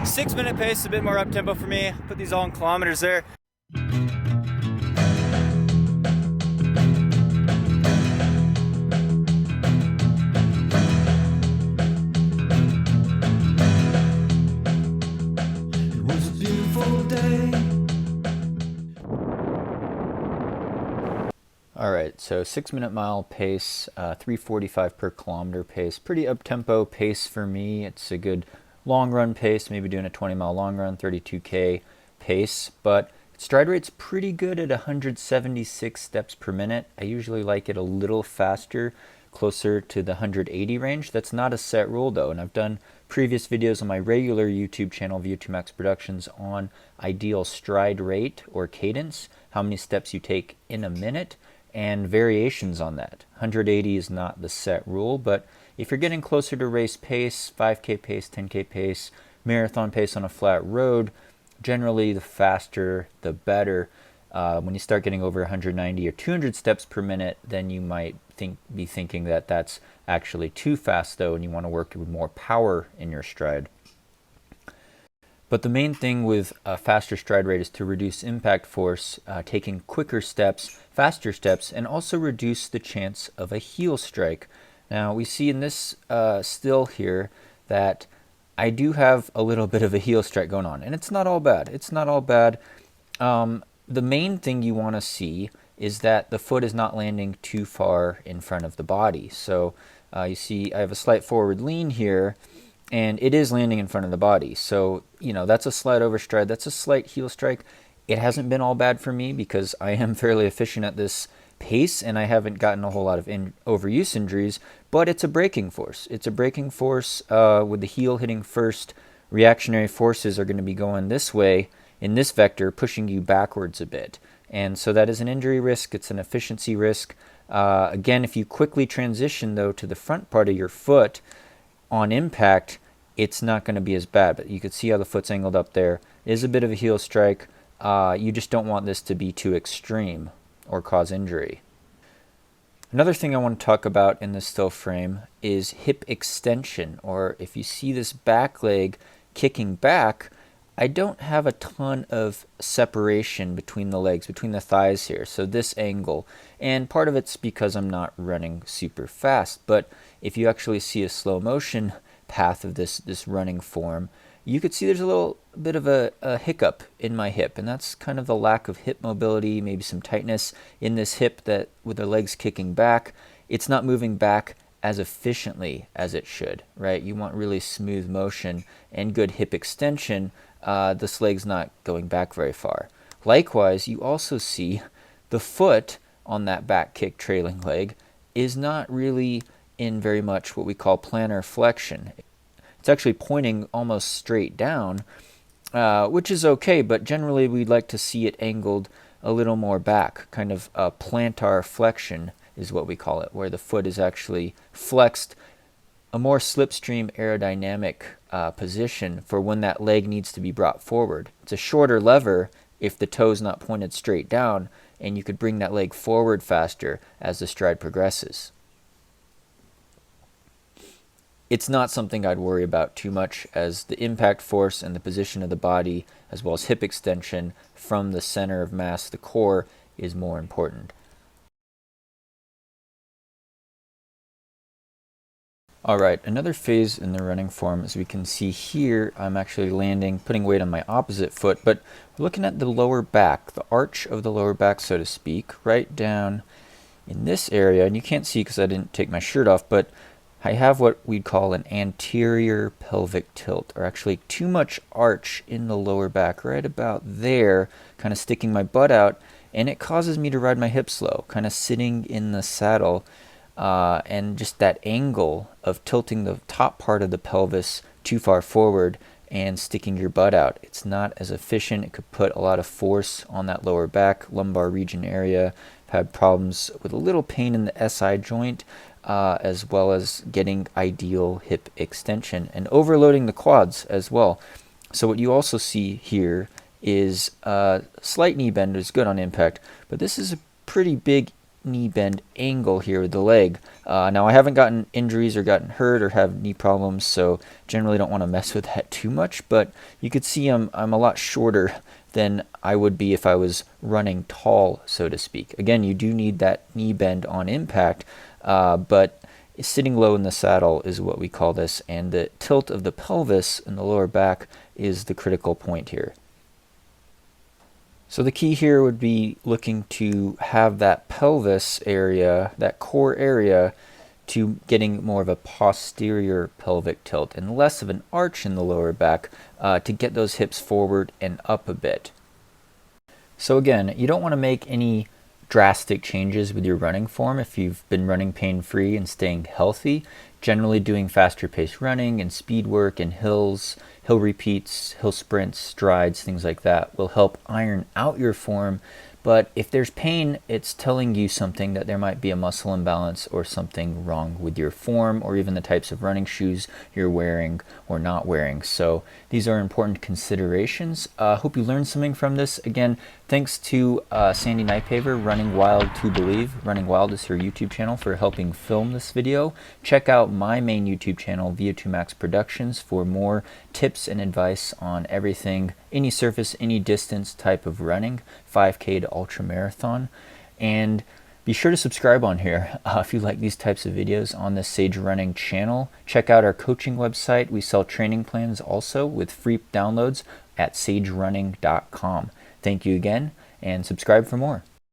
6-minute pace, a bit more up tempo for me. Put these all in kilometers there. All right, so 6-minute mile pace, 3:45 per kilometer pace. Pretty up-tempo pace for me. It's a good long run pace, maybe doing a 20-mile long run, 32K pace. But stride rate's pretty good at 176 steps per minute. I usually like it a little faster, closer to the 180 range. That's not a set rule though, and I've done previous videos on my regular YouTube channel, VO2max Productions, on ideal stride rate or cadence, how many steps you take in a minute, and variations on that. 180 is not the set rule, but if you're getting closer to race pace, 5K pace, 10K pace, marathon pace on a flat road, generally the faster the better. When you start getting over 190 or 200 steps per minute, then you might be thinking that that's actually too fast though, and you want to work with more power in your stride. But the main thing with a faster stride rate is to reduce impact force, taking quicker steps, faster steps, and also reduce the chance of a heel strike. Now we see in this still here that I do have a little bit of a heel strike going on, and it's not all bad. It's not all bad. The main thing you want to see is that the foot is not landing too far in front of the body. So you see I have a slight forward lean here, and it is landing in front of the body. So, you know, that's a slight overstride. That's a slight heel strike. It hasn't been all bad for me because I am fairly efficient at this pace and I haven't gotten a whole lot of overuse injuries, but it's a braking force. It's a braking force with the heel hitting first. Reactionary forces are going to be going this way in this vector, pushing you backwards a bit. And so that is an injury risk. It's an efficiency risk. Again, if you quickly transition, though, to the front part of your foot, on impact, it's not going to be as bad, but you can see how the foot's angled up there. It is a bit of a heel strike. You just don't want this to be too extreme or cause injury. Another thing I want to talk about in this still frame is hip extension, or if you see this back leg kicking back, I don't have a ton of separation between the legs, between the thighs here, so this angle, and part of it's because I'm not running super fast, but if you actually see a slow motion path of this running form, you could see there's a little bit of a hiccup in my hip, and that's kind of the lack of hip mobility, maybe some tightness in this hip that with the legs kicking back, it's not moving back as efficiently as it should, right? You want really smooth motion and good hip extension. This leg's not going back very far. Likewise, you also see the foot on that back kick trailing leg is not really in very much what we call plantar flexion. It's actually pointing almost straight down, which is okay, but generally we'd like to see it angled a little more back. Kind of a plantar flexion is what we call it, where the foot is actually flexed, a more slipstream aerodynamic position for when that leg needs to be brought forward. It's a shorter lever if the toe's not pointed straight down, and you could bring that leg forward faster as the stride progresses. It's not something I'd worry about too much, as the impact force and the position of the body, as well as hip extension from the center of mass, the core, is more important. All right, another phase in the running form, as we can see here, I'm actually landing, putting weight on my opposite foot, but we're looking at the lower back, the arch of the lower back, so to speak, right down in this area, and you can't see because I didn't take my shirt off, but I have what we'd call an anterior pelvic tilt, or actually too much arch in the lower back, right about there, kind of sticking my butt out, and it causes me to ride my hips low, kind of sitting in the saddle, and just that angle of tilting the top part of the pelvis too far forward and sticking your butt out. It's not as efficient. It could put a lot of force on that lower back, lumbar region area. I've had problems with a little pain in the SI joint, as well as getting ideal hip extension and overloading the quads as well. So what you also see here is slight knee bend is good on impact, but this is a pretty big knee bend angle here with the leg. Now I haven't gotten injuries or gotten hurt or have knee problems, so generally don't want to mess with that too much, but you could see I'm a lot shorter than I would be if I was running tall, so to speak. Again, you do need that knee bend on impact, but sitting low in the saddle is what we call this, and the tilt of the pelvis in the lower back is the critical point here. So the key here would be looking to have that pelvis area, that core area, to getting more of a posterior pelvic tilt and less of an arch in the lower back to get those hips forward and up a bit. So again, you don't want to make any drastic changes with your running form if you've been running pain-free and staying healthy. Generally doing faster paced running and speed work and hills, hill repeats, hill sprints, strides, things like that will help iron out your form. But if there's pain, it's telling you something that there might be a muscle imbalance or something wrong with your form or even the types of running shoes you're wearing or not wearing. So these are important considerations. Hope you learned something from this. Again, thanks to Sandy Nightpaver, Running Wild to Believe. Running Wild is her YouTube channel for helping film this video. Check out my main YouTube channel, VO2 Max Productions, for more tips and advice on everything, any surface, any distance type of running, 5K to ultra marathon. And be sure to subscribe on here if you like these types of videos on the Sage Running channel. Check out our coaching website. We sell training plans also with free downloads at sagerunning.com. Thank you again, and subscribe for more.